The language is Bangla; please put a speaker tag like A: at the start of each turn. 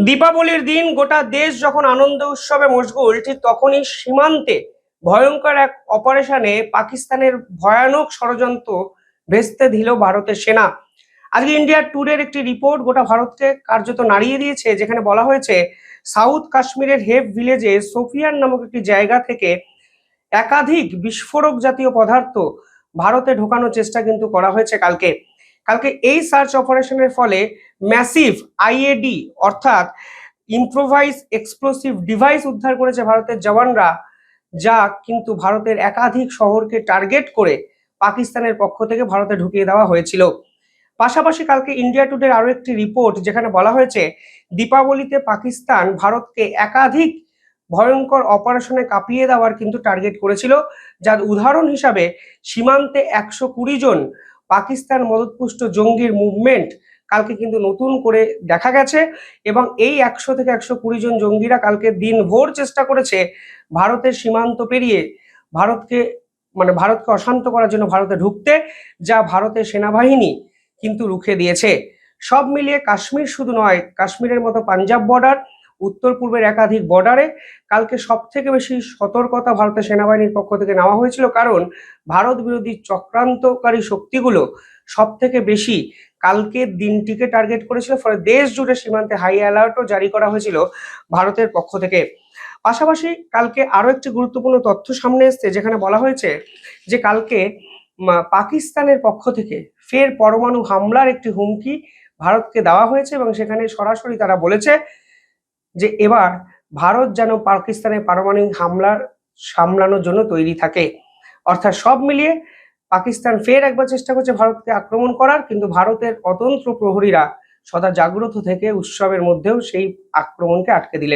A: দীপাবলির দিন গোটা দেশ যখন আনন্দ উৎসবে মশগুল, ঠিক তখনই সীমান্তে ভয়ঙ্কর এক অপারেশনে পাকিস্তানের ভয়ানক ষড়যন্ত্র ভেস্তে দিল ভারতের সেনা। আজকে ইন্ডিয়া টুডের একটি রিপোর্ট গোটা ভারতকে কার্যত নাড়িয়ে দিয়েছে, যেখানে বলা হয়েছে সাউথ কাশ্মীরের হেফ ভিলেজে সোফিয়ান নামক একটি জায়গা থেকে একাধিক বিস্ফোরক জাতীয় পদার্থ ভারতে ঢোকানোর চেষ্টা কিন্তু করা হয়েছে কালকে। এই সার্চ অপারেশনের ফলে ম্যাসিভ আইএডি অর্থাৎ ইম্প্রোভাইজ এক্সপ্লোসিভ ডিভাইস উদ্ধার করেছে ভারতের জওয়ানরা, যা কিন্তু ভারতের একাধিক শহরকে টার্গেট করে পাকিস্তানের পক্ষ থেকে ভারতে ঢুকিয়ে দেওয়া হয়েছিল। পাশাপাশি কালকে ইন্ডিয়া টুডের আরো একটি রিপোর্ট, যেখানে বলা হয়েছে দীপাবলিতে পাকিস্তান ভারতকে একাধিক ভয়ঙ্কর অপারেশনে কাঁপিয়ে দেওয়ার কিন্তু টার্গেট করেছিল, যার উদাহরণ হিসাবে সীমান্তে 120 জন পাকিস্তান মদতপুষ্ট জঙ্গির মুভমেন্ট কালকে কিন্তু নতুন করে দেখা গেছে। এবং এই 100 থেকে 120 জন জঙ্গিরা কালকে দিনভর চেষ্টা করেছে ভারতের সীমান্ত পেরিয়ে ভারতকে অশান্ত করার জন্য ভারতে ঢুকতে, যা ভারতের সেনাবাহিনী কিন্তু রুখে দিয়েছে। সব মিলিয়ে কাশ্মীর শুধু নয়, কাশ্মীরের মতো পাঞ্জাব বর্ডার, উত্তর পূর্বের একাধিক বর্ডারে কালকে সব থেকে বেশি সতর্কতা ভারতের সেনাবাহিনীর পক্ষ থেকে নেওয়া হয়েছিল, কারণ ভারত বিরোধী চক্রান্তকারী শক্তিগুলো সব থেকে বেশি কালকের দিনটিকে টার্গেট করেছিল। ফলে দেশ জুড়ে সীমান্তে হাই অ্যালার্টও জারি করা হয়েছিল ভারতের পক্ষ থেকে। পাশাপাশি কালকে আরো একটি গুরুত্বপূর্ণ তথ্য সামনে এসছে, যেখানে বলা হয়েছে যে কালকে পাকিস্তানের পক্ষ থেকে ফের পরমাণু হামলার একটি হুমকি ভারতকে দেওয়া হয়েছে, এবং সেখানে সরাসরি তারা বলেছে যে এবার ভারত যেন পাকিস্তানের পারমাণবিক হামলার সামলানোর জন্য তৈরি থাকে। অর্থাৎ সব মিলিয়ে পাকিস্তান ফের একবার চেষ্টা করছে ভারতকে আক্রমণ করার, কিন্তু ভারতের অতন্ত্র প্রহরীরা সদা জাগ্রত থেকে উৎসবের মধ্যেও সেই আক্রমণকে আটকে দিলেন।